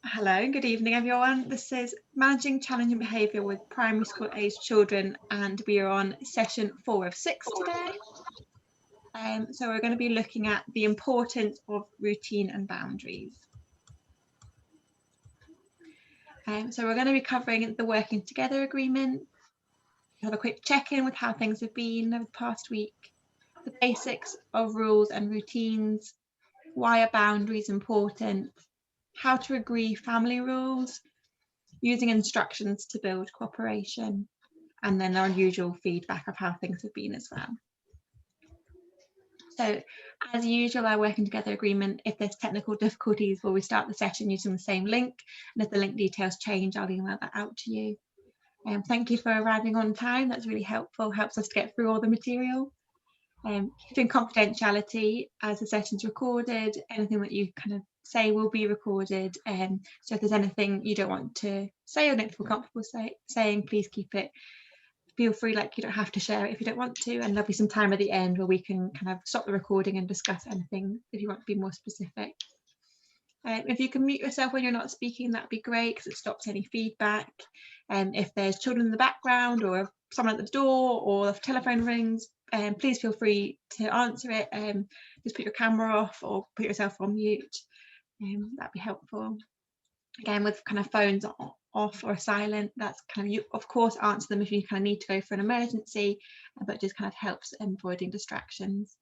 Hello, good evening everyone. This is Managing Challenging Behaviour with Primary School Aged Children, and we are on session 4 of 6 today. So we're going to be looking at the importance of routine and boundaries. So we're going to be covering the working together agreement, have a quick check-in with how things have been over the past week, the basics of rules and routines, why are boundaries important, how to agree family rules, using instructions to build cooperation, and then our usual feedback of how things have been as well. So as usual, our working together agreement, if there's technical difficulties, we'll restart the session using the same link, and if the link details change, I'll email that out to you. Thank you for arriving on time. That's really helpful, helps us to get through all the material. Keeping confidentiality as the session's recorded, anything that you kind of say will be recorded, so if there's anything you don't want to say or don't feel comfortable saying, please keep it. Feel free, like, you don't have to share it if you don't want to, and there'll be some time at the end where we can kind of stop the recording and discuss anything if you want to be more specific. If you can mute yourself when you're not speaking, that'd be great, because it stops any feedback. If there's children in the background, or someone at the door, or the telephone rings, please feel free to answer it. Just put your camera off or put yourself on mute. That'd be helpful. Again, with kind of phones off or silent, that's kind of, you of course answer them if you kind of need to go for an emergency, but just kind of helps avoiding distractions.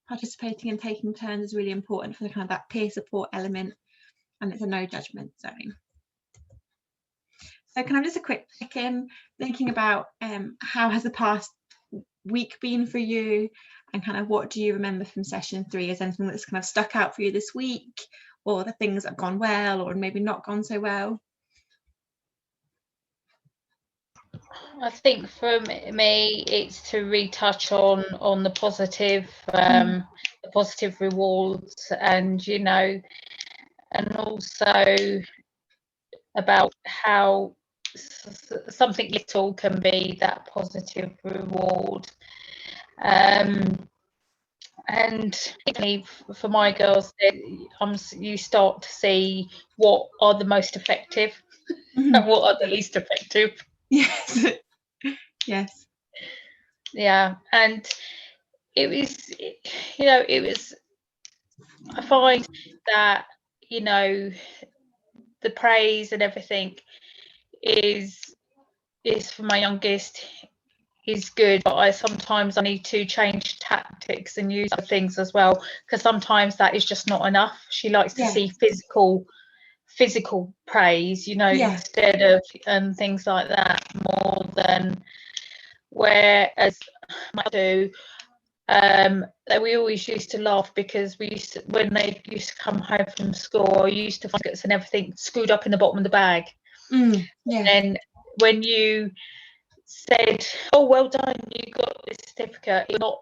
Participating and taking turns is really important for the kind of that peer support element, and it's a no judgment zone. So kind of just a quick check-in, thinking about how has the past week been for you, and kind of what do you remember from session 3? Is anything that's kind of stuck out for you this week, or the things that have gone well or maybe not gone so well? I think for me it's to retouch on the positive, the positive rewards, and and also about how something little can be that positive reward. And for my girls, you start to see what are the most effective and what are the least effective. Yes. Yes. Yeah, and it was I find that the praise and everything is for my youngest is good, but sometimes I need to change tactics and use other things as well, because sometimes that is just not enough. She likes to see physical praise, instead of things like that, more than, whereas I do. We always used to laugh, because when they used to come home from school, I used to find certificates and everything screwed up in the bottom of the bag. And when you said, "Oh, well done, you got this certificate," it's not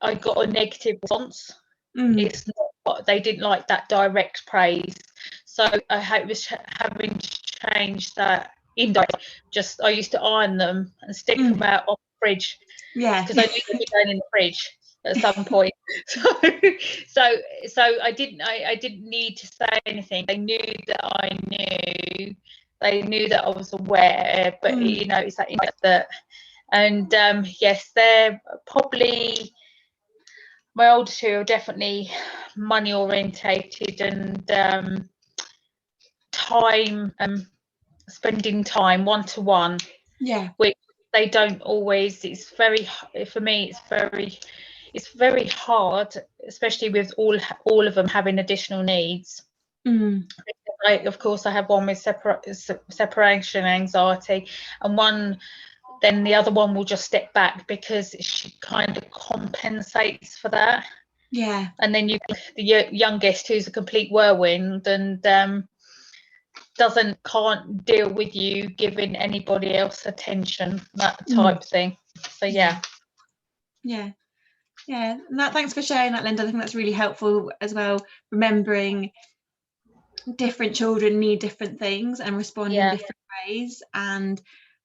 I got a negative response. It's not, they didn't like that direct praise. So I hope was having to change that indirect. Just I used to iron them and stick them out on the fridge. Because I knew they'd be going in the fridge at some point. So I didn't need to say anything. They knew that I knew. They knew that I was aware. But it's that. And yes, they're probably, my older two are definitely money orientated, and time, spending time one-to-one. Which they don't always. It's very, for me, it's very hard, especially with all of them having additional needs. Of course, I have one with separation anxiety, and then the other one will just step back, because she kind of compensates for that. And then the youngest, who's a complete whirlwind, and can't deal with you giving anybody else attention, that type thing. So yeah. Thanks for sharing that, Linda. I think that's really helpful as well, remembering different children need different things and respond in different ways, and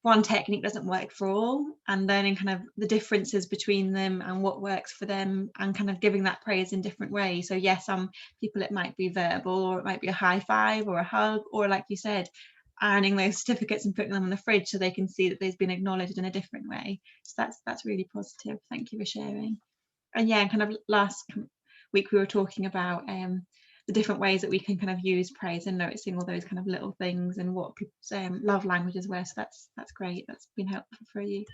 one technique doesn't work for all, and learning kind of the differences between them and what works for them, and kind of giving that praise in different ways. So yes, some people it might be verbal, or it might be a high five or a hug, or like you said, ironing those certificates and putting them on the fridge so they can see that they've been acknowledged in a different way. So that's really positive. Thank you for sharing. And yeah, kind of last week we were talking about the different ways that we can kind of use praise, and noticing all those kind of little things and what people's love languages were. So that's great. That's been helpful for you.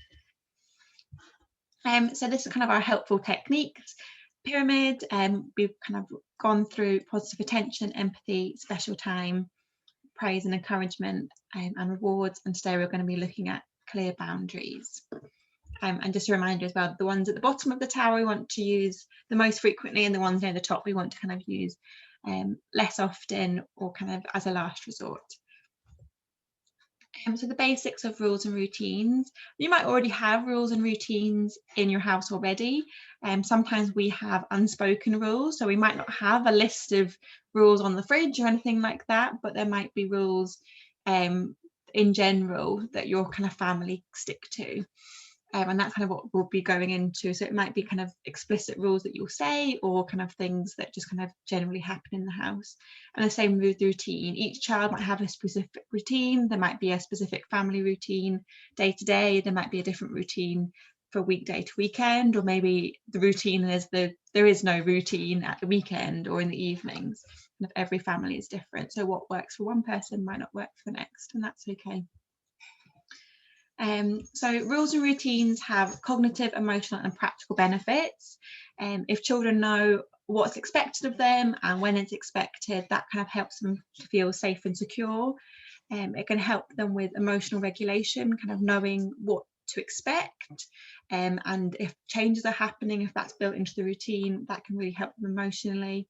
So this is kind of our helpful techniques pyramid. We've kind of gone through positive attention, empathy, special time, praise and encouragement, and rewards. And today we're going to be looking at clear boundaries. And just a reminder as well, the ones at the bottom of the tower we want to use the most frequently, and the ones near the top we want to kind of use less often, or kind of as a last resort. So the basics of rules and routines. You might already have rules and routines in your house already. Sometimes we have unspoken rules, so we might not have a list of rules on the fridge or anything like that, but there might be rules in general that your kind of family stick to. And that's kind of what we'll be going into. So it might be kind of explicit rules that you'll say, or kind of things that just kind of generally happen in the house. And the same with routine. Each child might have a specific routine. There might be a specific family routine day to day. There might be a different routine for weekday to weekend, or maybe the routine is there is no routine at the weekend or in the evenings. Kind of every family is different. So what works for one person might not work for the next, and that's okay. So rules and routines have cognitive, emotional and practical benefits. If children know what's expected of them and when it's expected, that kind of helps them to feel safe and secure. It can help them with emotional regulation, kind of knowing what to expect, and if changes are happening, if that's built into the routine, that can really help them emotionally.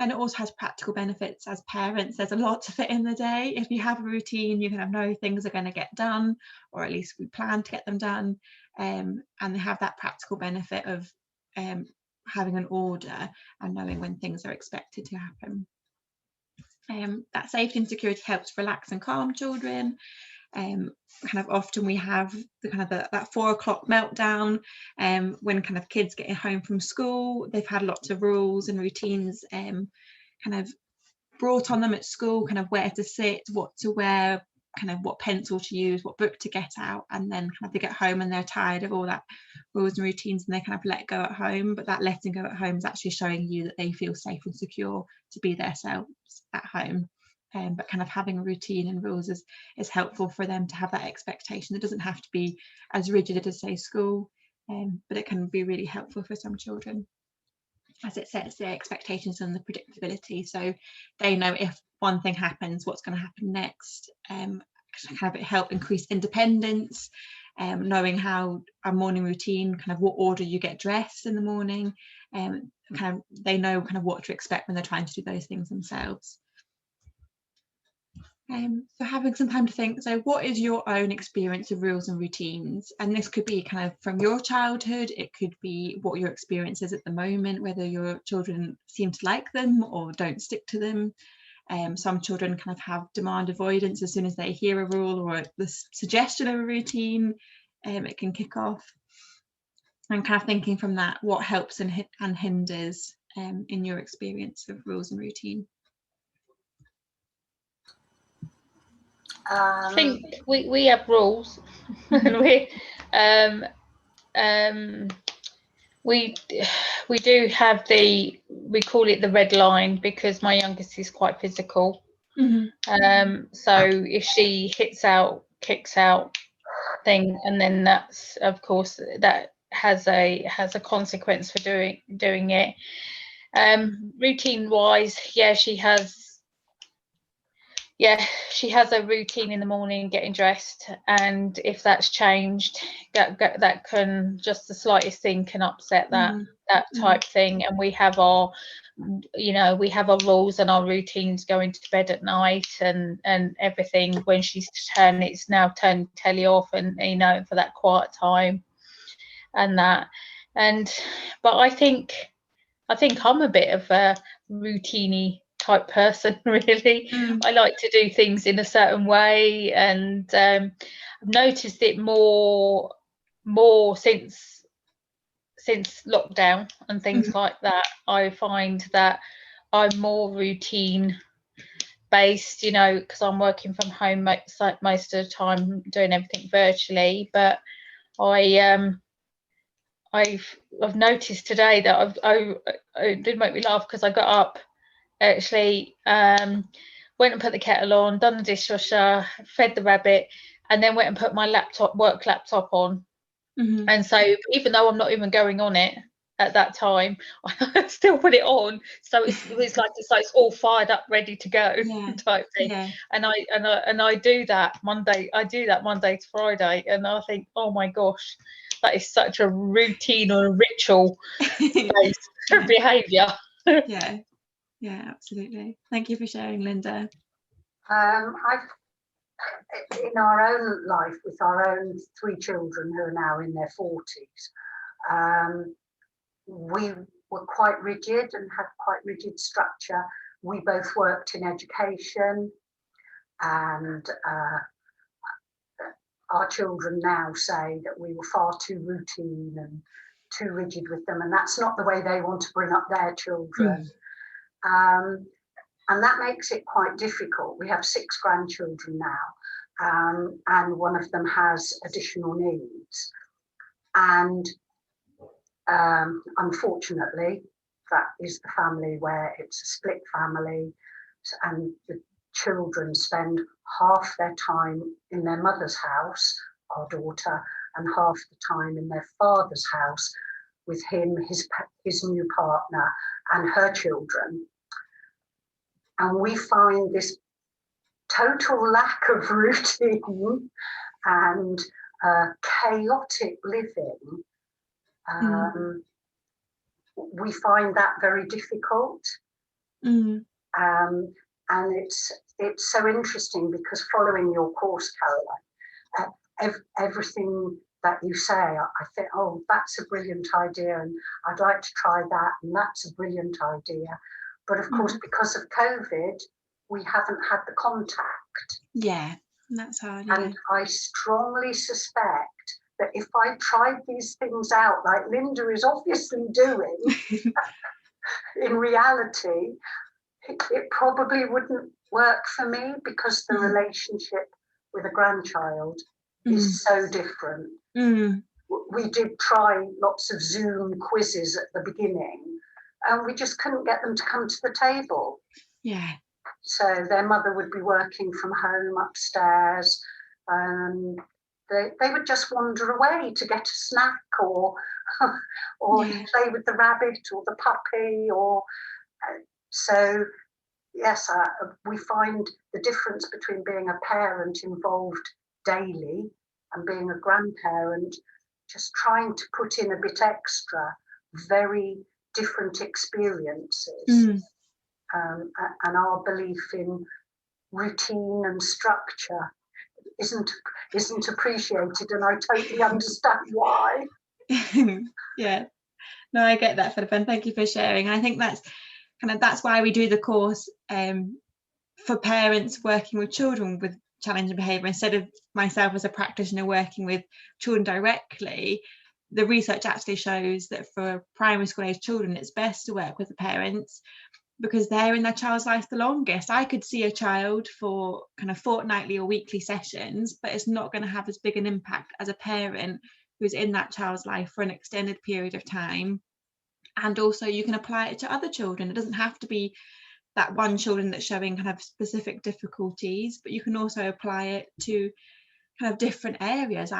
And it also has practical benefits as parents. There's a lot to fit in the day. If you have a routine, you kind of know things are going to get done, or at least we plan to get them done. And they have that practical benefit of having an order and knowing when things are expected to happen. That safety and security helps relax and calm children. Kind of often we have the kind of that 4 o'clock meltdown when kind of kids getting home from school. They've had lots of rules and routines kind of brought on them at school, kind of where to sit, what to wear, kind of what pencil to use, what book to get out, and then kind of they get home and they're tired of all that rules and routines, and they kind of let go at home. But that letting go at home is actually showing you that they feel safe and secure to be themselves at home. But kind of having a routine and rules is helpful for them to have that expectation. It doesn't have to be as rigid as, say, school, but it can be really helpful for some children, as it sets their expectations and the predictability. So they know if one thing happens, what's going to happen next. Kind of help increase independence, knowing how a morning routine, kind of what order you get dressed in the morning, kind of they know kind of what to expect when they're trying to do those things themselves. So having some time to think, so what is your own experience of rules and routines? And this could be kind of from your childhood, it could be what your experience is at the moment, whether your children seem to like them or don't stick to them. Some children kind of have demand avoidance. As soon as they hear a rule or the suggestion of a routine, it can kick off. And kind of thinking from that, what helps and hinders in your experience of rules and routine? I think we have rules, and we do have we call it the red line, because my youngest is quite physical. So if she hits out, kicks out thing, and then that's, of course, that has a consequence for doing it. Routine wise, she has a routine in the morning, getting dressed, and if that's changed, that can, just the slightest thing can upset that type thing. And we have our rules and our routines, going to bed at night and everything. When she's it's now turned telly off, and for that quiet time and that. But I think I'm a bit of a routine-y type person, really. I like to do things in a certain way, and I've noticed it more since lockdown and things like that. I find that I'm more routine based, you know, because I'm working from home most of the time, doing everything virtually. But I've noticed today that it did make me laugh, because I got up, actually, went and put the kettle on, done the dishwasher, fed the rabbit, and then went and put my work laptop on. And so even though I'm not even going on it at that time, I still put it on, so it's like it's all fired up, ready to go, type thing. And I do that Monday. I do that Monday to Friday, and I think, oh my gosh, that is such a routine or a ritual based behaviour. Yeah, absolutely. Thank you for sharing, Linda. In our own life, with our own 3 children who are now in their 40s, we were quite rigid and had quite rigid structure. We both worked in education, and our children now say that we were far too routine and too rigid with them, and that's not the way they want to bring up their children. And that makes it quite difficult. We have 6 grandchildren now, and one of them has additional needs. And unfortunately, that is the family where it's a split family, and the children spend half their time in their mother's house, our daughter, and half the time in their father's house with him, his new partner, and her children. And we find this total lack of routine and chaotic living. We find that very difficult. And it's so interesting, because following your course, Caroline, everything that you say, I think, oh, that's a brilliant idea, and I'd like to try that, and that's a brilliant idea. But of course, because of COVID, we haven't had the contact. Yeah, that's hard. And I strongly suspect that if I tried these things out, like Linda is obviously doing, in reality, it probably wouldn't work for me, because the relationship with a grandchild is so different. We did try lots of Zoom quizzes at the beginning, and we just couldn't get them to come to the table. So their mother would be working from home upstairs, and they would just wander away to get a snack, or play with the rabbit or the puppy, or so. Yes, we find the difference between being a parent involved daily and being a grandparent, just trying to put in a bit extra, very different experiences. And our belief in routine and structure isn't appreciated, and I totally understand why. Yeah, no, I get that, Philippa, and thank you for sharing. I think that's why we do the course for parents working with children with challenging behaviour, instead of myself as a practitioner working with children directly. The research actually shows that for primary school age children, it's best to work with the parents, because they're in their child's life the longest. I could see a child for kind of fortnightly or weekly sessions, but it's not going to have as big an impact as a parent who's in that child's life for an extended period of time. And also you can apply it to other children. It doesn't have to be that one children that's showing kind of specific difficulties, but you can also apply it to kind of different areas.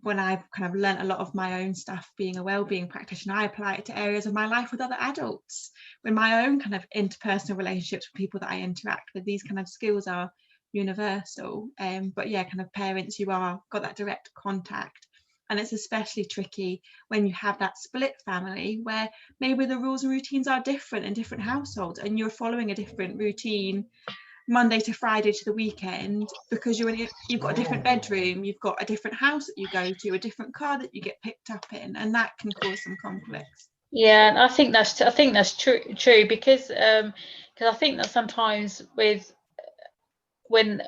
When I've learned a lot of my own stuff being a wellbeing practitioner, I apply it to areas of my life with other adults, with my own kind of interpersonal relationships with people that I interact with. These kind of skills are universal. But yeah, kind of parents, you got that direct contact. And it's especially tricky when you have that split family where maybe the rules and routines are different in different households, and you're following a different routine Monday to Friday to the weekend, because you've got a different bedroom, you've got a different house that you go to, a different car that you get picked up in, and that can cause some conflicts. Yeah, and I think that's true, because because I think that sometimes with when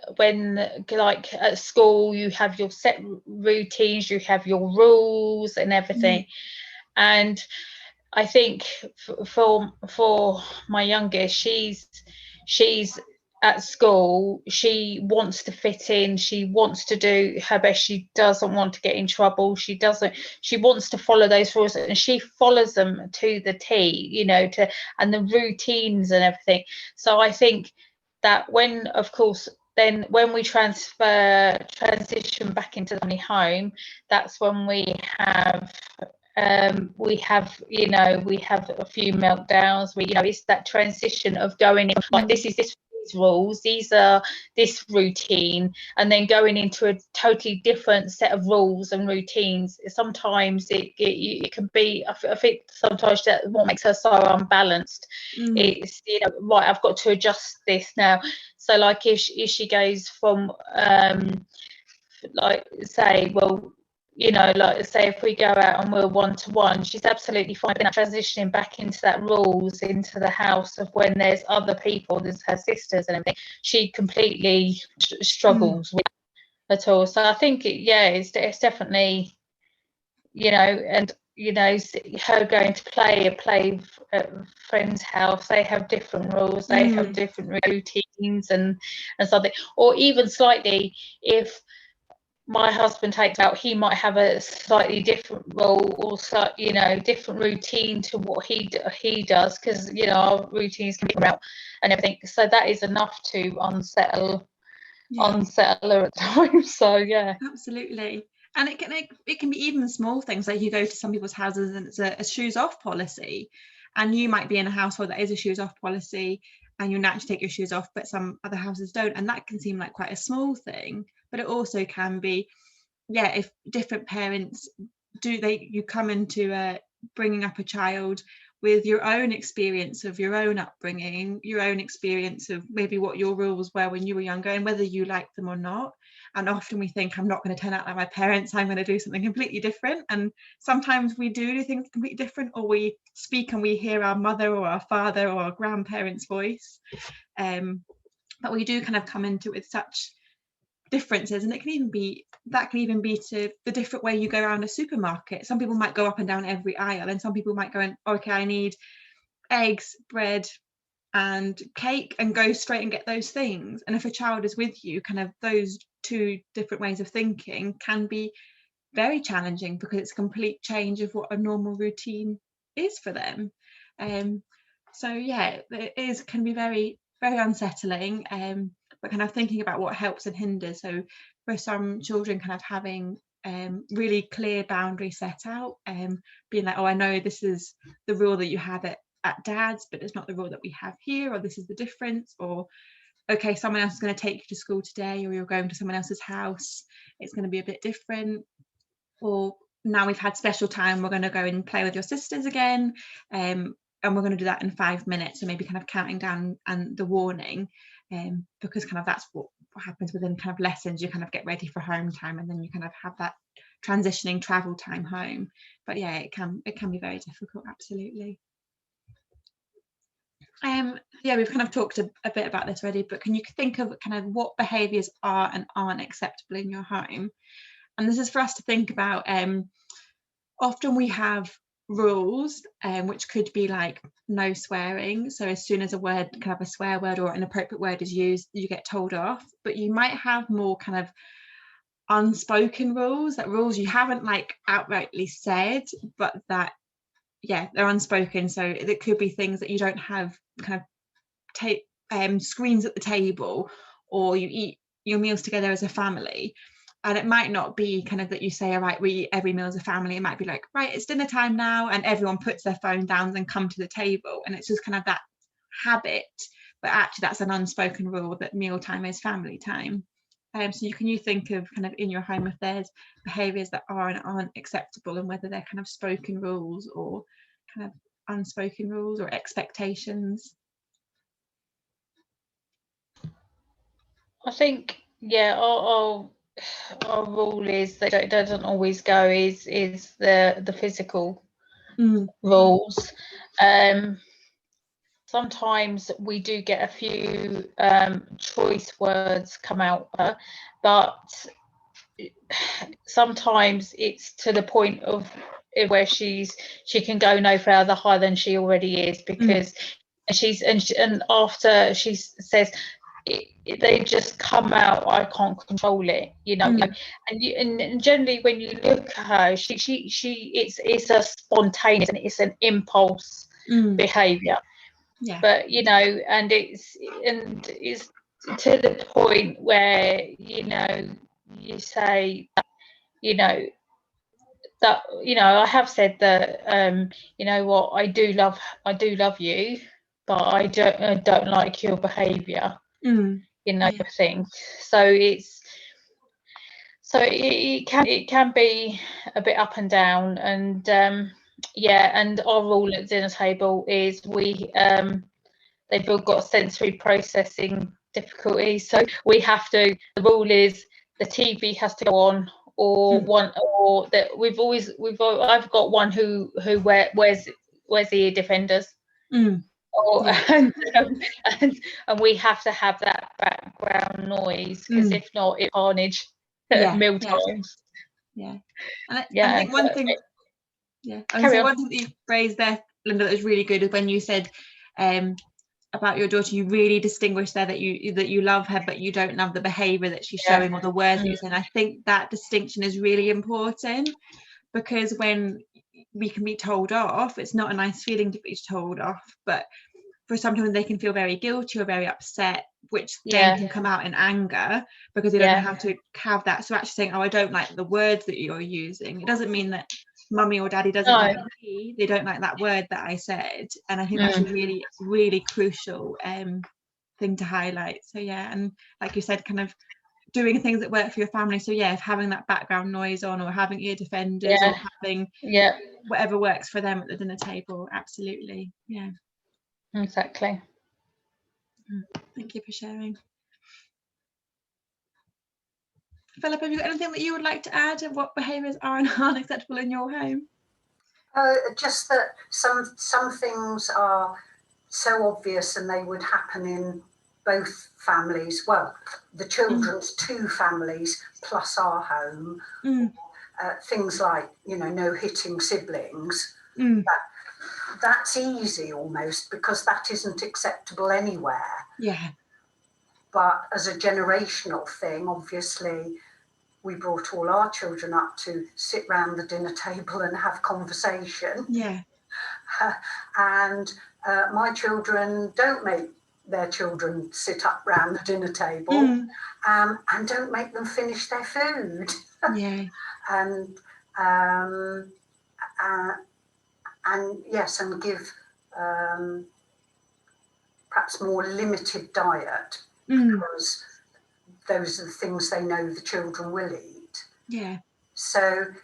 like at school you have your set routines, you have your rules and everything, and I think for my youngest, she's at school, she wants to fit in, she wants to do her best, she doesn't want to get in trouble, she wants to follow those rules, and she follows them to the T, you know, and the routines and everything. So I think that when, of course, then when we transition back into the family home, that's when we have you know, we have a few meltdowns. You know, it's that transition of going in, like, these rules, these are this routine, and then going into a totally different set of rules and routines. Sometimes it can be, I think sometimes that what makes her so unbalanced. It's, you know, right, I've got to adjust this now. So like if she goes from like, say, well, you know, like say if we go out and we're one-to-one, she's absolutely fine transitioning back into that rules into the house of when there's other people, there's her sisters and everything, she completely struggles with at all. So I think it's definitely, you know, and you know, her going to play at a friend's house, they have different rules, they have different routines and something, or even slightly, if my husband takes out, he might have a slightly different role, or you know, different routine to what he does, because you know our routines can be out and everything. So that is enough to unsettle her at times. So yeah, absolutely. And it can be even small things, like you go to some people's houses and it's a shoes off policy, and you might be in a household that is a shoes off policy and you naturally take your shoes off, but some other houses don't, and that can seem like quite a small thing, but it also can be, if different parents you come into bringing up a child with your own experience of your own upbringing, your own experience of maybe what your rules were when you were younger and whether you like them or not. And often we think, I'm not going to turn out like my parents, I'm going to do something completely different. And sometimes we do things completely different, or we speak and we hear our mother or our father or our grandparents' voice. But we do kind of come into it with such differences, and it can even be to the different way you go around a supermarket. Some people might go up and down every aisle, and some people might go in, okay, I need eggs, bread and cake, and go straight and get those things. And if a child is with you, kind of those two different ways of thinking can be very challenging, because it's a complete change of what a normal routine is for them. So yeah, it can be very, very unsettling, but kind of thinking about what helps and hinders. So for some children, kind of having really clear boundaries set out, being like, oh, I know this is the rule that you have at dad's, but it's not the rule that we have here, or this is the difference, or okay, someone else is going to take you to school today, or you're going to someone else's house, it's going to be a bit different. Or now we've had special time, we're going to go and play with your sisters again, and we're going to do that in 5 minutes, so maybe kind of counting down and the warning, because kind of that's what happens within kind of lessons. You kind of get ready for home time, and then you kind of have that transitioning travel time home. But yeah, it can be very difficult, absolutely. We've kind of talked a bit about this already, but can you think of kind of what behaviours are and aren't acceptable in your home? And this is for us to think about. Often we have rules, which could be like no swearing. So as soon as a word, kind of a swear word or an inappropriate word is used, you get told off. But you might have more kind of unspoken rules, that rules you haven't like outrightly said, but that they're unspoken. So it could be things that you don't have kind of screens at the table, or you eat your meals together as a family. And it might not be kind of that you say, all right, we eat every meal as a family. It might be like, right, it's dinner time now, and everyone puts their phone down and come to the table, and it's just kind of that habit. But actually that's an unspoken rule that mealtime is family time. So you think of kind of in your home if there's behaviours that are and aren't acceptable, and whether they're kind of spoken rules or kind of unspoken rules or expectations. I think our rule is that it doesn't always go is the physical rules. sometimes we do get a few choice words come out, but sometimes it's to the point of where she can go no further higher than she already is, because and after she says they just come out, I can't control it, you know. And generally when you look at her, she it's a spontaneous and it's an impulse behavior, but you know, and it's to the point where, you know, you say, you know, that, you know, I have said that, you know what, I do love you, but I don't like your behaviour, you know, thing. So it can be a bit up and down, and and our rule at dinner table is they've all got sensory processing difficulties, so we have to, the rule is the TV has to go on, or that I've got one who wears ear defenders, and we have to have that background noise, because if not, it carnage at meal times. And I think one thing that you raised there, Linda, that was really good, is when you said about your daughter, you really distinguish there that you love her, but you don't love the behaviour that she's showing or the words that you're saying. I think that distinction is really important, because when we can be told off, it's not a nice feeling to be told off, but for sometimes they can feel very guilty or very upset, which then can come out in anger because they don't know how to have that. So actually saying, oh, I don't like the words that you're using, it doesn't mean that mummy or daddy doesn't like me, they don't like that word that I said. And I think that's a really, really crucial thing to highlight. So and like you said, kind of doing things that work for your family. So if having that background noise on, or having ear defenders, or having whatever works for them at the dinner table. Absolutely. Exactly. Thank you for sharing. Philip, have you got anything that you would like to add of what behaviours are and aren't acceptable in your home? Just that some things are so obvious and they would happen in both families. Well, the children's two families plus our home. Things like, you know, no hitting siblings. That's easy almost, because that isn't acceptable anywhere. But as a generational thing, obviously, we brought all our children up to sit round the dinner table and have conversation. And my children don't make their children sit up round the dinner table, and don't make them finish their food. And yes, and give perhaps more limited diet, because those are the things they know the children will eat. So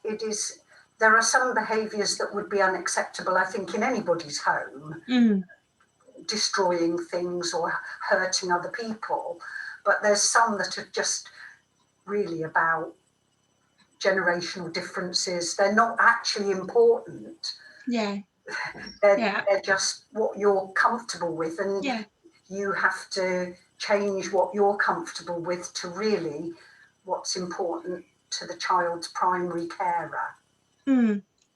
it is, there are some behaviours that would be unacceptable, I think, in anybody's home, destroying things or hurting other people. But there's some that are just really about generational differences. They're not actually important. They're just what you're comfortable with, and you have to change what you're comfortable with to really what's important to the child's primary carer.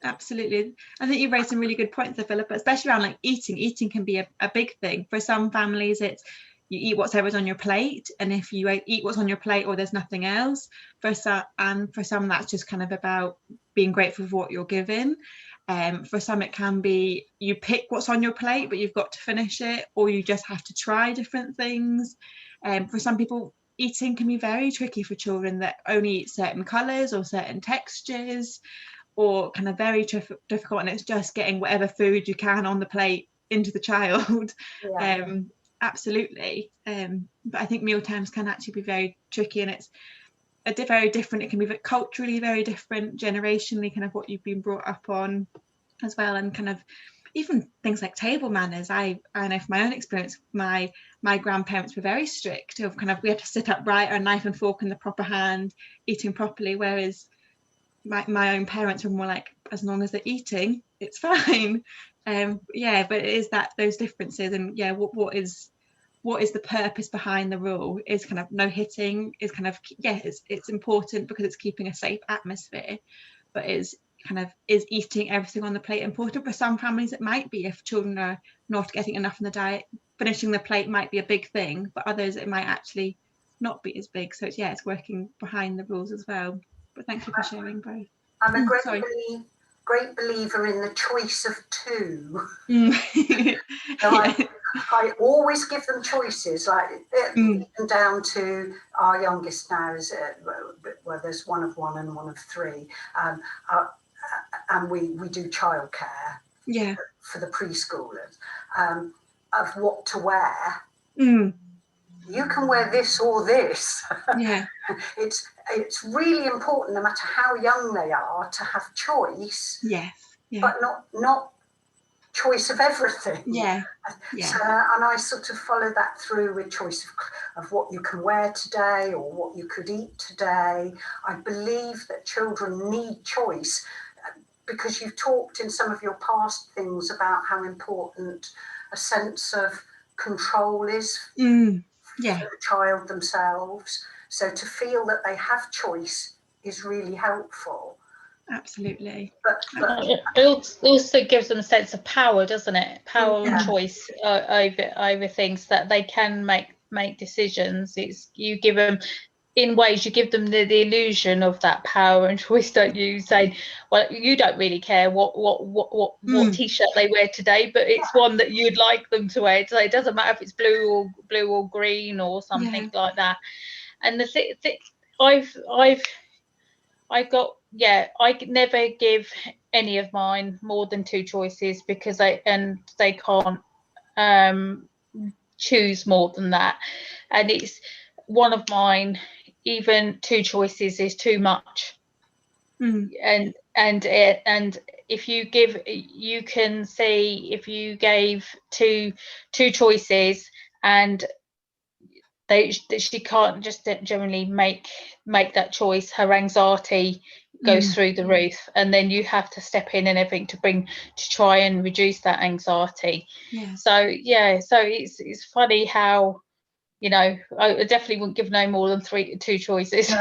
Absolutely. I think you've raised some really good points there, Philippa, especially around like eating can be a big thing. For some families, it's you eat whatever's on your plate, and if you eat what's on your plate or there's nothing else, for some that's just kind of about being grateful for what you're given. For some it can be you pick what's on your plate, but you've got to finish it, or you just have to try different things. For some people, eating can be very tricky for children that only eat certain colours or certain textures, or kind of very difficult, and it's just getting whatever food you can on the plate into the child. Absolutely. But I think meal times can actually be very tricky, and it's very different. It can be culturally very different, generationally, kind of what you've been brought up on as well, and kind of even things like table manners. I know from my own experience, my grandparents were very strict of kind of, we had to sit upright, our knife and fork in the proper hand, eating properly, whereas my own parents were more like, as long as they're eating, it's fine. Yeah, but it is that those differences, and yeah, what is the purpose behind the rule is kind of no hitting is kind of, yeah, it's important because it's keeping a safe atmosphere, but is eating everything on the plate important? For some families it might be, if children are not getting enough in the diet, finishing the plate might be a big thing, but others it might actually not be as big. So it's working behind the rules as well. But thank you for sharing both. I'm a great believer in the choice of two. So Yeah. I always give them choices, like even down to our youngest now is well, there's one of 1 and 1 of 3, and we do childcare, Yeah, for the preschoolers, of what to wear. You can wear this or this. Yeah. It's really important, no matter how young they are, to have choice. Yes. Yeah. But not choice of everything. Yeah. Yeah. So, and I sort of follow that through with choice of what you can wear today or what you could eat today. I believe that children need choice, because you've talked in some of your past things about how important a sense of control is for the child themselves. So to feel that they have choice is really helpful. Absolutely. But it also gives them a sense of power, doesn't it? Power and choice over things, that they can make decisions. It's, you give them, in ways, you give them the illusion of that power and choice, don't you? Say, well, you don't really care what t-shirt they wear today, but it's one that you'd like them to wear. So it doesn't matter if it's blue or green or something like that. And the I never give any of mine more than 2 choices, because they can't choose more than that. And it's one of mine, even 2 choices is too much. And if you give, you can see, if you gave two choices and she can't just generally make that choice, her anxiety goes through the roof, and then you have to step in and everything to try and reduce that anxiety. So it's funny how, you know, I definitely wouldn't give no more than 2 choices.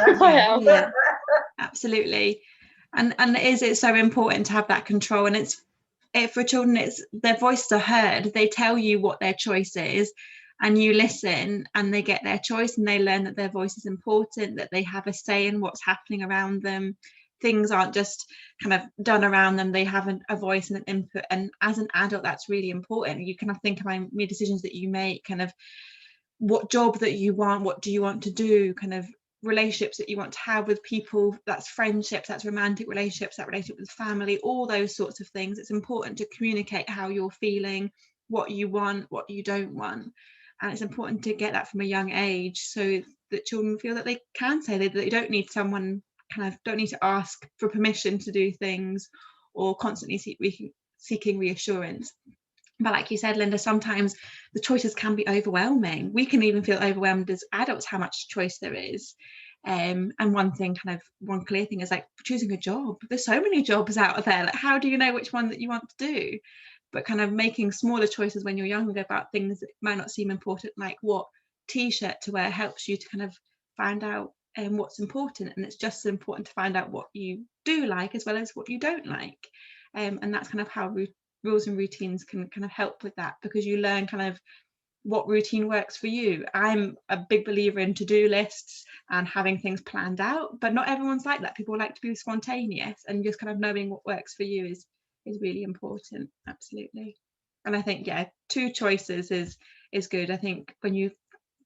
Absolutely. And it's so important to have that control, and for children, it's their voices are heard. They tell you what their choice is, and you listen, and they get their choice, and they learn that their voice is important, that they have a say in what's happening around them. Things aren't just kind of done around them, they have a voice and an input. And as an adult, that's really important. You kind of think about the decisions that you make, kind of what job that you want, what do you want to do, kind of relationships that you want to have with people, that's friendships, that's romantic relationships, that relationship with family, all those sorts of things. It's important to communicate how you're feeling, what you want, what you don't want. And it's important to get that from a young age, so that children feel that they can say that they don't need someone, kind of don't need to ask for permission to do things, or constantly seeking reassurance. But like you said, Linda, sometimes the choices can be overwhelming. We can even feel overwhelmed as adults how much choice there is. And one clear thing is like choosing a job. There's so many jobs out there. Like, how do you know which one that you want to do? But kind of making smaller choices when you're younger about things that might not seem important, like what t-shirt to wear, helps you to kind of find out what's important. And it's just as important to find out what you do like as well as what you don't like. And that's kind of how rules and routines can kind of help with that, because you learn kind of what routine works for you. I'm a big believer in to-do lists and having things planned out, but not everyone's like that. People like to be spontaneous, and just kind of knowing what works for you is really important. Absolutely. And I think 2 choices is good. I think when you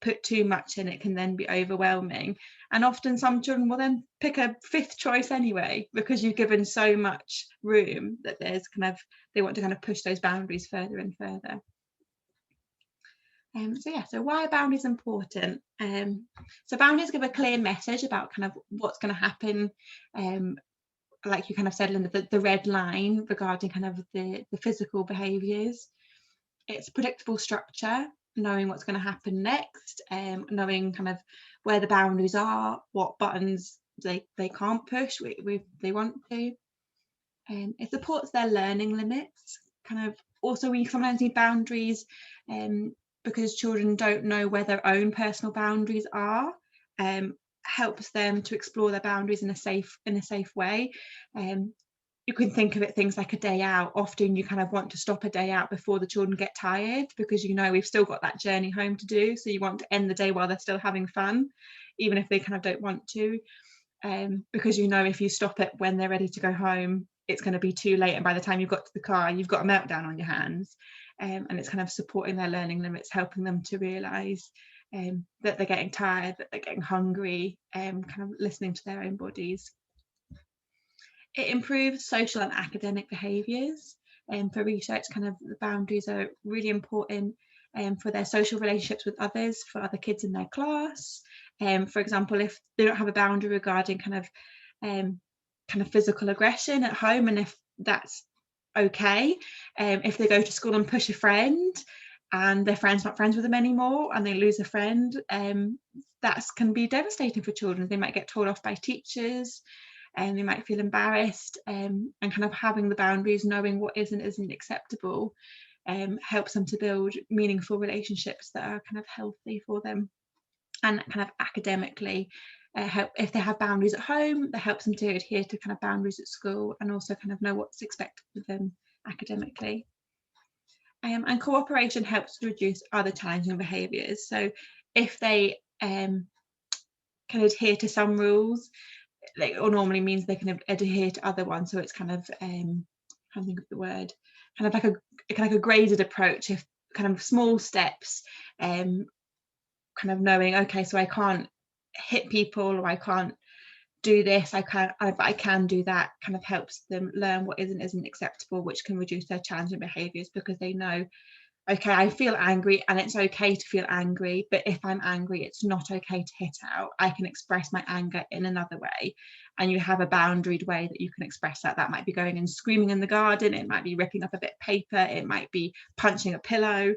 put too much in, it can then be overwhelming, and often some children will then pick a 5th choice anyway, because you've given so much room that there's kind of, they want to kind of push those boundaries further and further. So why are boundaries important? So boundaries give a clear message about kind of what's going to happen, like you kind of said, Linda, the red line regarding kind of the physical behaviours. It's predictable structure, knowing what's going to happen next, knowing kind of where the boundaries are, what buttons they can't push, they want to. It supports their learning limits, kind of Also, we sometimes need boundaries because children don't know where their own personal boundaries are. Helps them to explore their boundaries in a safe way. You can think of it things like a day out. Often you kind of want to stop a day out before the children get tired, because you know we've still got that journey home to do, so you want to end the day while they're still having fun, even if they kind of don't want to, because you know if you stop it when they're ready to go home, it's going to be too late, and by the time you've got to the car you've got a meltdown on your hands. And it's kind of supporting their learning limits, helping them to realise that they're getting tired, that they're getting hungry, kind of listening to their own bodies. It improves social and academic behaviours, and for research, kind of the boundaries are really important for their social relationships with others, for other kids in their class. For example, if they don't have a boundary regarding kind of physical aggression at home, and if that's okay, if they go to school and push a friend and their friend's not friends with them anymore and they lose a friend, that can be devastating for children. They might get told off by teachers, and they might feel embarrassed, and kind of having the boundaries, knowing what is and isn't acceptable, helps them to build meaningful relationships that are kind of healthy for them. And kind of academically, help if they have boundaries at home, that helps them to adhere to kind of boundaries at school, and also kind of know what's expected of them academically. And cooperation helps to reduce other challenging behaviours. So if they can adhere to some rules, or normally means they can adhere to other ones, so it's kind of I can't think of the word, kind of like a graded approach. If kind of small steps, kind of knowing, okay, so I can't hit people, or I can't do this, I can do that, kind of helps them learn what is and isn't acceptable, which can reduce their challenging behaviours, because they know, okay, I feel angry and it's okay to feel angry, but if I'm angry, it's not okay to hit out. I can express my anger in another way, and you have a boundaried way that you can express that. That might be going and screaming in the garden, it might be ripping up a bit of paper, it might be punching a pillow.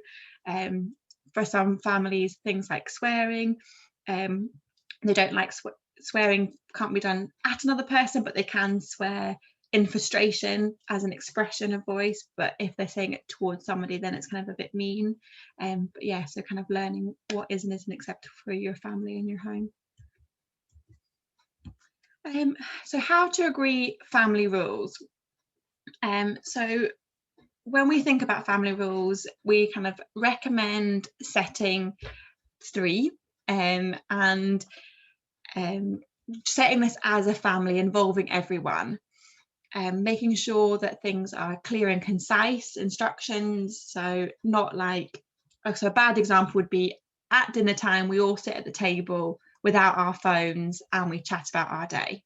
For some families, things like swearing, they don't like swearing, can't be done at another person, but they can swear in frustration as an expression of voice, but if they're saying it towards somebody, then it's kind of a bit mean. But yeah, so kind of learning what is and isn't acceptable for your family and your home. So how to agree family rules. So when we think about family rules, we kind of recommend setting 3, and setting this as a family, involving everyone. Making sure that things are clear and concise instructions, so not like, so a bad example would be at dinner time we all sit at the table without our phones and we chat about our day.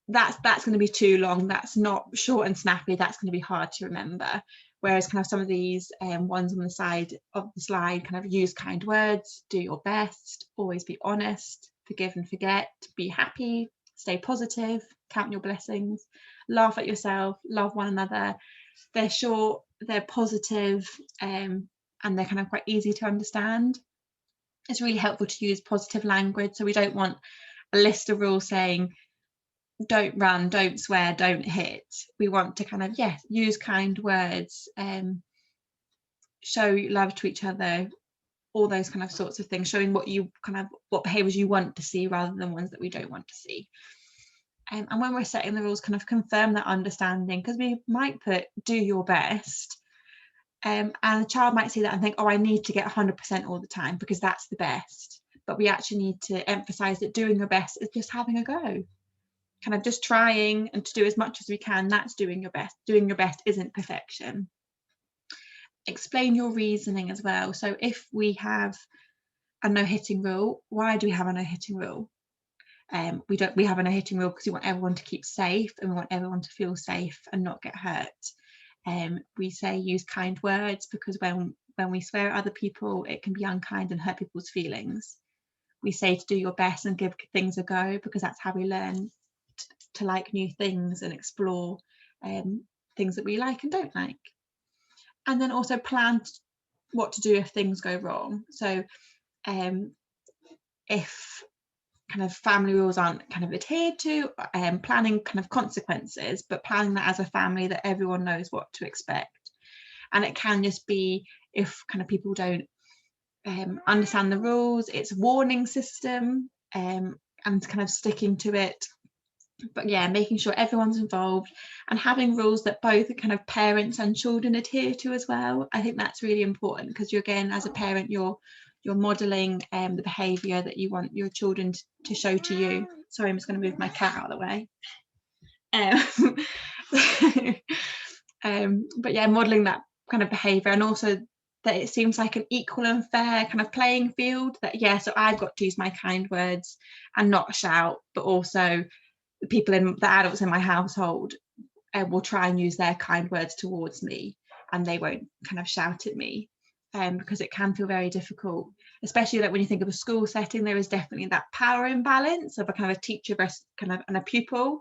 That's going to be too long, that's not short and snappy, that's going to be hard to remember. Whereas kind of some of these ones on the side of the slide, kind of use kind words, do your best, always be honest, forgive and forget, be happy, stay positive, count your blessings, laugh at yourself, love one another. They're short, they're positive, and they're kind of quite easy to understand. It's really helpful to use positive language, so we don't want a list of rules saying don't run, don't swear, don't hit. We want to kind of, yes, use kind words, show love to each other, all those kind of sorts of things, showing what behaviours you want to see rather than ones that we don't want to see. And when we're setting the rules, kind of confirm that understanding, because we might put do your best, and the child might see that and think, oh, I need to get 100% all the time because that's the best. But we actually need to emphasize that doing your best is just having a go, kind of just trying and to do as much as we can. That's doing your best. Doing your best isn't perfection. Explain your reasoning as well. So if we have a no hitting rule, why do we have a no hitting rule? We have a no hitting rule because we want everyone to keep safe, and we want everyone to feel safe and not get hurt. We say use kind words because when we swear at other people, it can be unkind and hurt people's feelings. We say to do your best and give things a go because that's how we learn to like new things and explore things that we like and don't like. And then also plan what to do if things go wrong. So if kind of family rules aren't kind of adhered to, planning kind of consequences, but planning that as a family that everyone knows what to expect. And it can just be if kind of people don't understand the rules, it's a warning system, and kind of sticking to it. But yeah, making sure everyone's involved and having rules that both kind of parents and children adhere to as well. I think that's really important, because you're, again, as a parent, you're modeling the behavior that you want your children to show to you. Sorry, I'm just going to move my cat out of the way. But yeah, modeling that kind of behavior, and also that it seems like an equal and fair kind of playing field, that yeah, so I've got to use my kind words and not shout, but also the adults in my household will try and use their kind words towards me, and they won't kind of shout at me, because it can feel very difficult, especially like when you think of a school setting. There is definitely that power imbalance of a kind of teacher versus kind of and a pupil,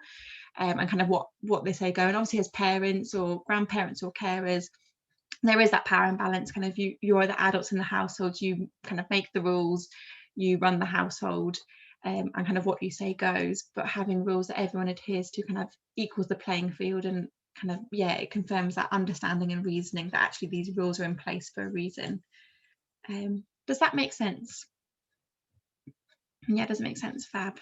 and kind of what they say go. And obviously as parents or grandparents or carers, there is that power imbalance. Kind of you're the adults in the household, you kind of make the rules, you run the household, and kind of what you say goes. But having rules that everyone adheres to kind of equals the playing field, and kind of, yeah, it confirms that understanding and reasoning that actually these rules are in place for a reason. Does that make sense? Yeah, does it make sense? Fab.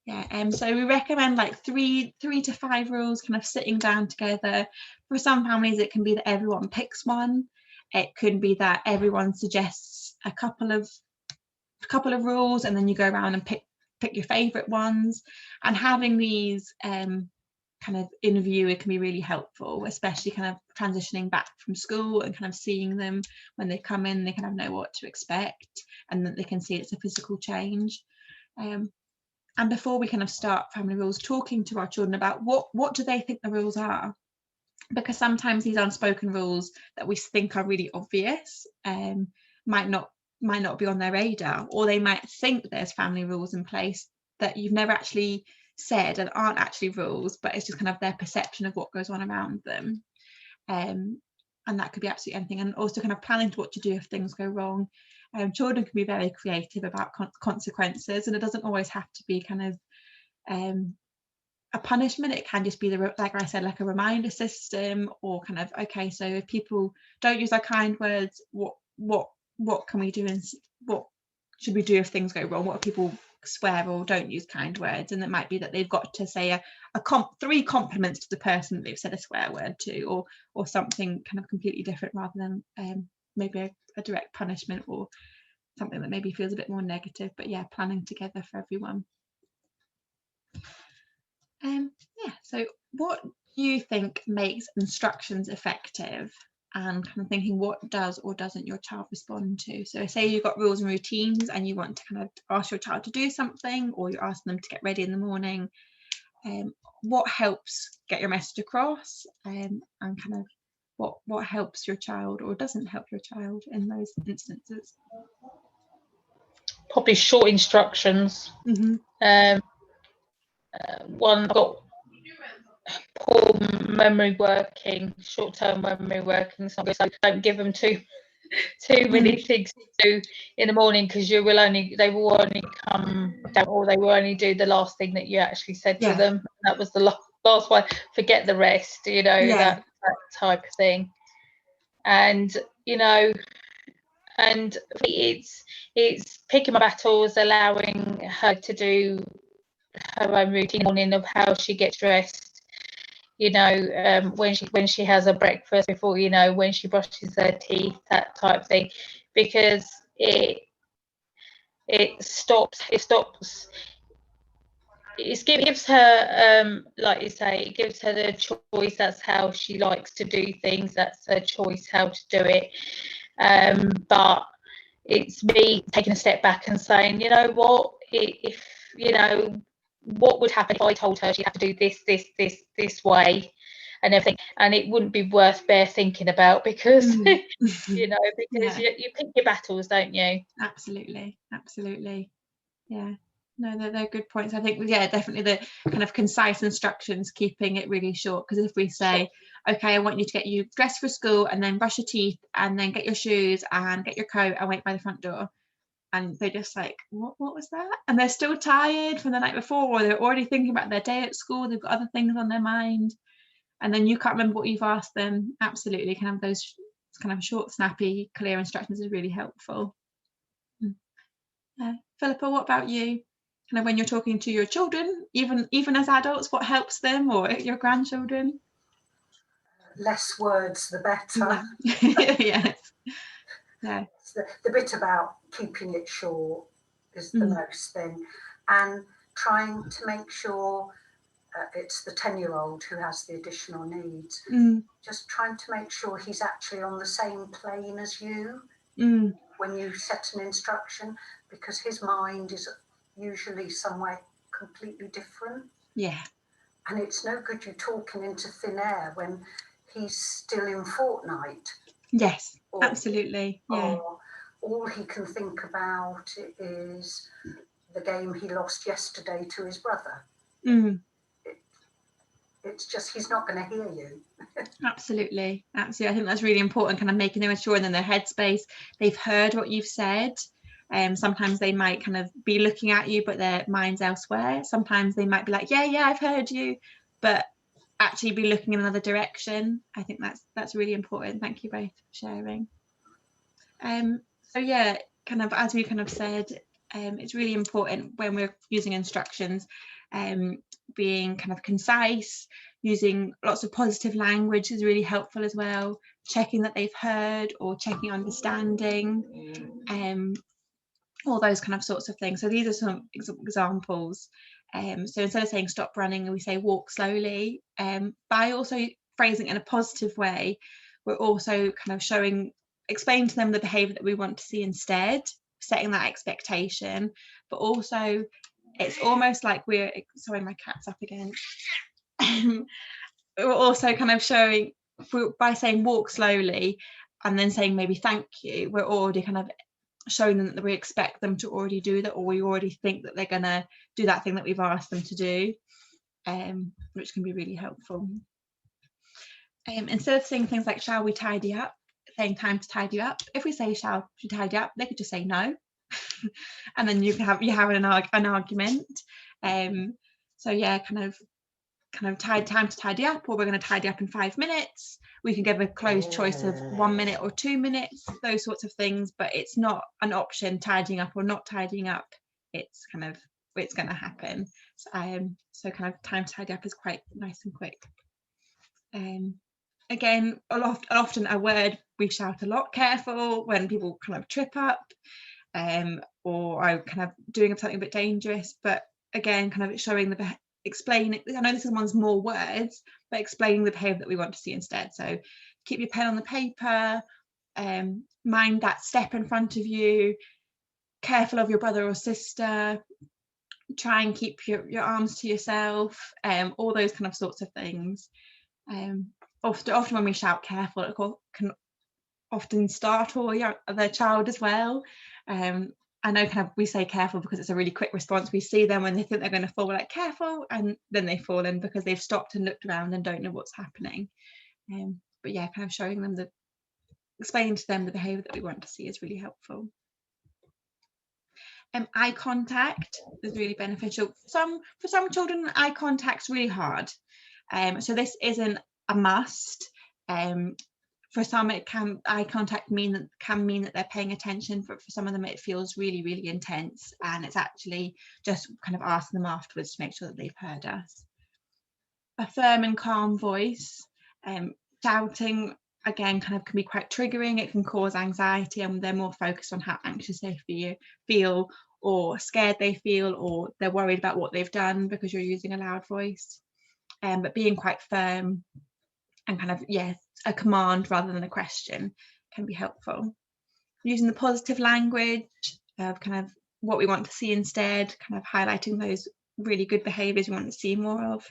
Yeah, so we recommend like three to 5 rules, kind of sitting down together. For some families it can be that everyone picks one. It could be that everyone suggests a couple of rules, and then you go around and pick your favorite ones. And having these kind of in view, it can be really helpful, especially kind of transitioning back from school and kind of seeing them when they come in. They kind of know what to expect, and that they can see it's a physical change. And before we kind of start family rules, talking to our children about what do they think the rules are, because sometimes these unspoken rules that we think are really obvious might not be on their radar, or they might think there's family rules in place that you've never actually said and aren't actually rules, but it's just kind of their perception of what goes on around them. And that could be absolutely anything. And also kind of planning to what to do if things go wrong. Children can be very creative about consequences, and it doesn't always have to be kind of a punishment. It can just be, like I said, like a reminder system, or kind of, okay, so if people don't use our kind words, what can we do, and what should we do if things go wrong? What if people swear or don't use kind words? And it might be that they've got to say 3 compliments to the person that they've said a swear word to, or something kind of completely different, rather than maybe a direct punishment, or something that maybe feels a bit more negative. But yeah, planning together for everyone. Yeah, so what do you think makes instructions effective, and kind of thinking what does or doesn't your child respond to? So say you've got rules and routines and you want to kind of ask your child to do something, or you're asking them to get ready in the morning, what helps get your message across, and kind of what helps your child or doesn't help your child in those instances? Probably short instructions. One, I've got poor memory working, short-term memory working, so don't give them too many things to do in the morning, because they will only come down, or they will only do the last thing that you actually said to them. That was the last one. Forget the rest, that type of thing. And and it's picking my battles, allowing her to do her own routine in the morning of how she gets dressed, when she has her breakfast, before, when she brushes her teeth, that type of thing, because it gives her, like you say, it gives her the choice. That's how she likes to do things. That's her choice how to do it. But it's me taking a step back and saying, you know what, if what would happen if I told her she'd have to do this way and everything, and it wouldn't be worth bare thinking about, because you pick your battles, don't you? Absolutely. Yeah, no, they're good points. I think, yeah, definitely the kind of concise instructions, keeping it really short, because if we say, okay, I want you to get you dressed for school, and then brush your teeth, and then get your shoes and get your coat and wait by the front door, and they're just like, what was that? And they're still tired from the night before, or they're already thinking about their day at school, they've got other things on their mind, and then you can't remember what you've asked them. Absolutely, kind of those kind of short, snappy, clear instructions is really helpful. Philippa, what about you? Kind of when you're talking to your children, even as adults, what helps them, or your grandchildren? Less words, the better. Yes. Yeah. The bit about keeping it short is the most thing, and trying to make sure it's the 10-year-old who has the additional needs. Just trying to make sure he's actually on the same plane as you when you set an instruction, because his mind is usually somewhere completely different. Yeah. And it's no good you talking into thin air when he's still in Fortnite. Yes, absolutely. Yeah. Or all he can think about is the game he lost yesterday to his brother. It's just, he's not going to hear you. Absolutely. I think that's really important, kind of making them sure in their headspace they've heard what you've said. Sometimes they might kind of be looking at you, but their mind's elsewhere. Sometimes they might be like, yeah, I've heard you, but actually be looking in another direction. I think that's really important. Thank you both for sharing. So yeah, kind of as we kind of said, it's really important when we're using instructions, being kind of concise, using lots of positive language is really helpful as well, checking that they've heard or checking understanding, all those kind of sorts of things. So these are some examples. So instead of saying stop running, we say walk slowly. By also phrasing it in a positive way, we're also kind of explain to them the behaviour that we want to see instead, setting that expectation, but also it's almost like sorry, my cat's up again. We're also kind of showing, by saying walk slowly and then saying maybe thank you, we're already kind of showing them that we expect them to already do that, or we already think that they're going to do that thing that we've asked them to do, which can be really helpful. Instead of saying things like shall we tidy up, saying time to tidy up, if we say shall we tidy up, they could just say no and then you have an argument. So yeah, kind of time to tidy up, or we're going to tidy up in 5 minutes. We can give a closed choice of 1 minute or 2 minutes, those sorts of things, but it's not an option tidying up or not tidying up. It's kind of, it's going to happen. So kind of time to tidy up is quite nice and quick. Again, often a word we shout a lot, careful, when people kind of trip up, or are kind of doing something a bit dangerous. But again, kind of showing explaining, I know this one's more words, but explaining the behaviour that we want to see instead. So keep your pen on the paper, mind that step in front of you, careful of your brother or sister, try and keep your arms to yourself, all those kind of sorts of things. Often when we shout careful, it can often startle the child as well. I know kind of we say careful because it's a really quick response. We see them when they think they're going to fall, like careful, and then they fall in because they've stopped and looked around and don't know what's happening. But yeah, kind of showing them explaining to them the behaviour that we want to see is really helpful. Eye contact is really beneficial. For some children, eye contact's really hard. So this isn't a must. For some, eye contact can mean that they're paying attention. For some of them, it feels really, really intense, and it's actually just kind of asking them afterwards to make sure that they've heard us. A firm and calm voice. Shouting, again, kind of can be quite triggering. It can cause anxiety, and they're more focused on how anxious they feel, or scared they feel, or they're worried about what they've done because you're using a loud voice. But being quite firm and kind of, a command rather than a question can be helpful. Using the positive language of kind of what we want to see instead, kind of highlighting those really good behaviours we want to see more of.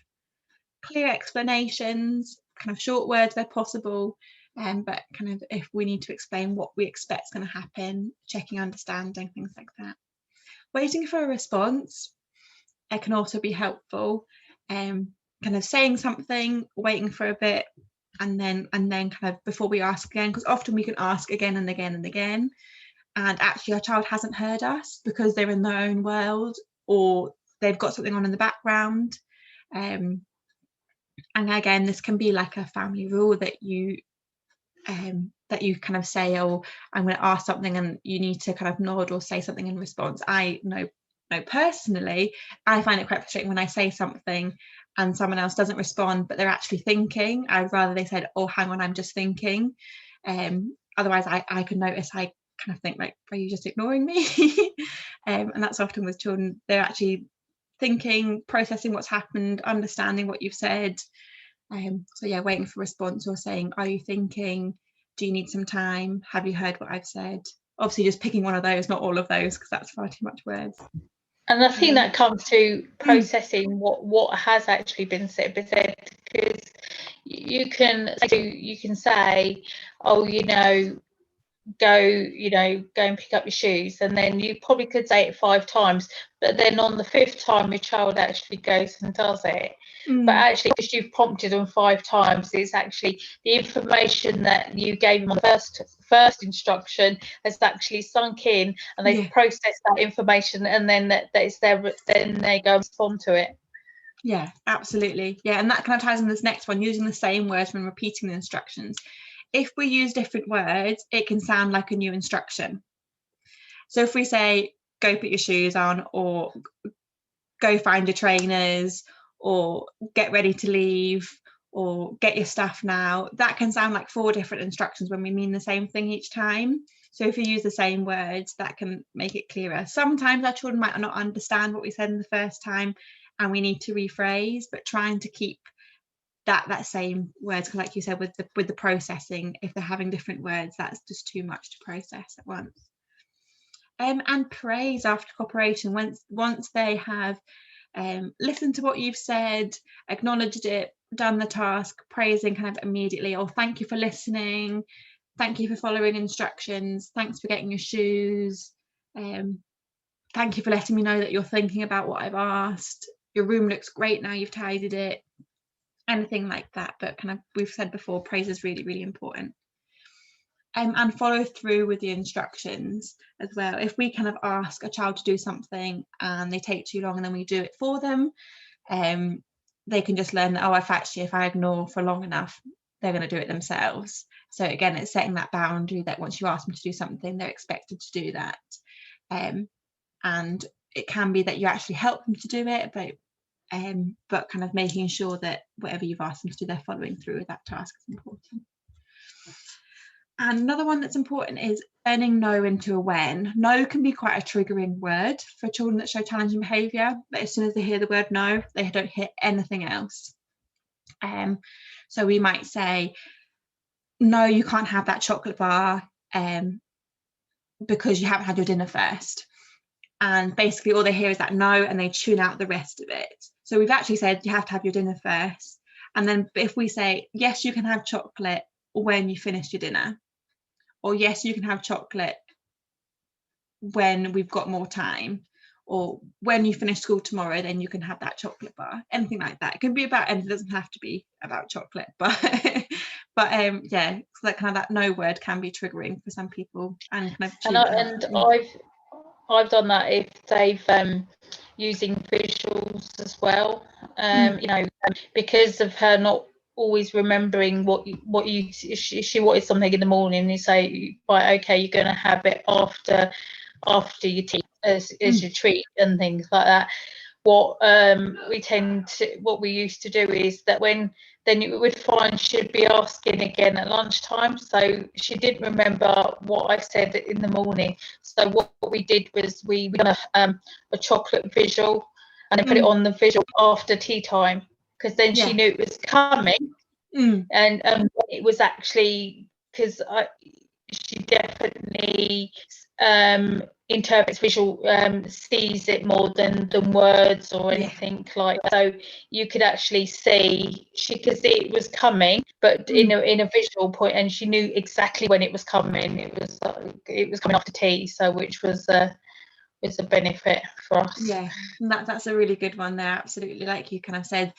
Clear explanations, kind of short words where possible, but kind of if we need to explain what we expect is going to happen, checking understanding, things like that. Waiting for a response, it can also be helpful. Kind of saying something, waiting for a bit, and then kind of before we ask again, because often we can ask again and again and again, and actually our child hasn't heard us because they're in their own world, or they've got something on in the background. And again, this can be like a family rule that you kind of say, oh, I'm going to ask something and you need to kind of nod or say something in response. I know personally, I find it quite frustrating when I say something and someone else doesn't respond, but they're actually thinking. I'd rather they said, oh, hang on, I'm just thinking. Otherwise I could notice, I kind of think like, are you just ignoring me? And that's often with children, they're actually thinking, processing what's happened, understanding what you've said. So yeah, waiting for response, or saying, are you thinking? Do you need some time? Have you heard what I've said? Obviously just picking one of those, not all of those, because that's far too much words. And I think that comes to processing what has actually been said, because you can say, oh, go and pick up your shoes, and then you probably could say it 5 times, but then on the 5th time your child actually goes and does it. But actually, because you've prompted them 5 times, it's actually the information that you gave them on the first instruction has actually sunk in, and they've processed that information, and then that is there, then they go and respond to it. Yeah, absolutely. Yeah, and that kind of ties in this next one, using the same words when repeating the instructions. If we use different words, it can sound like a new instruction. So if we say, go put your shoes on, or go find your trainers, or get ready to leave, or get your stuff now, that can sound like 4 different instructions when we mean the same thing each time. So if you use the same words, that can make it clearer. Sometimes our children might not understand what we said in the first time and we need to rephrase, but trying to keep that same words, like you said, with the processing. If they're having different words, that's just too much to process at once. And praise after cooperation, once they have listened to what you've said, acknowledged it, done the task, praising kind of immediately, or thank you for listening, thank you for following instructions, thanks for getting your shoes, thank you for letting me know that you're thinking about what I've asked, your room looks great now you've tidied it, anything like that. But kind of, we've said before, praise is really, really important. And follow through with the instructions as well. If we kind of ask a child to do something and they take too long and then we do it for them, they can just learn that, oh, if I ignore for long enough, they're going to do it themselves. So again, it's setting that boundary that once you ask them to do something, they're expected to do that. And it can be that you actually help them to do it, but kind of making sure that whatever you've asked them to do, they're following through with that task is important. And another one that's important is turning no into a when. No can be quite a triggering word for children that show challenging behaviour, but as soon as they hear the word no, they don't hear anything else. So we might say, no, you can't have that chocolate bar because you haven't had your dinner first. And basically all they hear is that no, and they tune out the rest of it. So we've actually said you have to have your dinner first. And then if we say, yes, you can have chocolate when you finish your dinner, or yes, you can have chocolate when we've got more time, or when you finish school tomorrow, then you can have that chocolate bar, anything like that. It can be about anything, it doesn't have to be about chocolate, but yeah, so that kind of, that no word can be triggering for some people. And I've done that if they've using visuals as well, because of her not always remembering she wanted something in the morning, you say, right, okay, you're going to have it after your tea as your treat and things like that. What we used to do is that then you would find she'd be asking again at lunchtime, so she didn't remember what I said in the morning. So what we did was we done a chocolate visual, and then put it on the visual after tea time, because then she knew it was coming. And it was actually, because she definitely interprets visual, sees it more than words or anything like that. So you could actually see, she could see it was coming, but in a visual point, and she knew exactly when it was coming. It was coming after tea, so which was a benefit for us. Yeah, that's a really good one there. Absolutely, like you kind of said,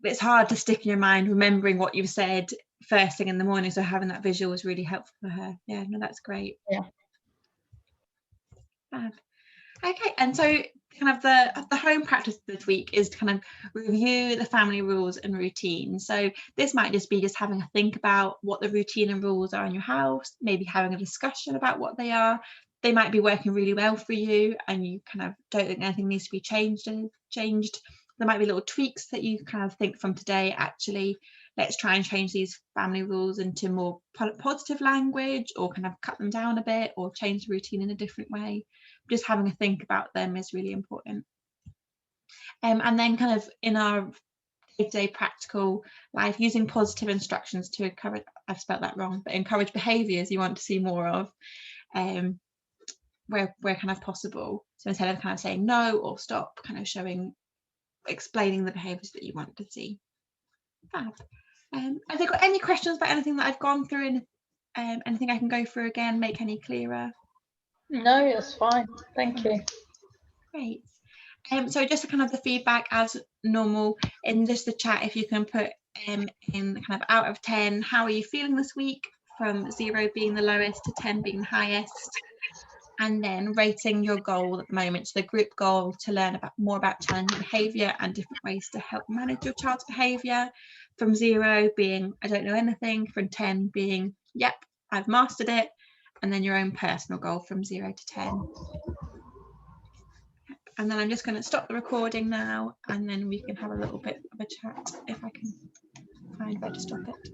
it's hard to stick in your mind remembering what you've said first thing in the morning, so having that visual was really helpful for her. Yeah, no, that's great. Yeah. Fab. Okay, and so kind of the home practice this week is to kind of review the family rules and routines. So this might just be just having a think about what the routine and rules are in your house, maybe having a discussion about what they are. They might be working really well for you and you kind of don't think anything needs to be changed. There might be little tweaks that you kind of think from today, actually, let's try and change these family rules into more positive language, or kind of cut them down a bit, or change the routine in a different way. Just having a think about them is really important. And then kind of in our day-to-day practical life, using positive instructions to encourage, I've spelled that wrong, but encourage behaviours you want to see more of, where kind of possible. So instead of kind of saying no or stop, kind of explaining the behaviours that you want to see. Fab. Have they got any questions about anything that I've gone through, and anything I can go through again, make any clearer? No, that's fine. Thank you. Great. So just to kind of the feedback as normal in just the chat, if you can put in kind of out of 10, how are you feeling this week, from 0 being the lowest to 10 being the highest, and then rating your goal at the moment. So the group goal to learn more about challenging behaviour and different ways to help manage your child's behaviour, from 0 being I don't know anything, from 10 being yep, I've mastered it, and then your own personal goal from 0 to 10. And then I'm just going to stop the recording now, and then we can have a little bit of a chat if I can find where to stop it.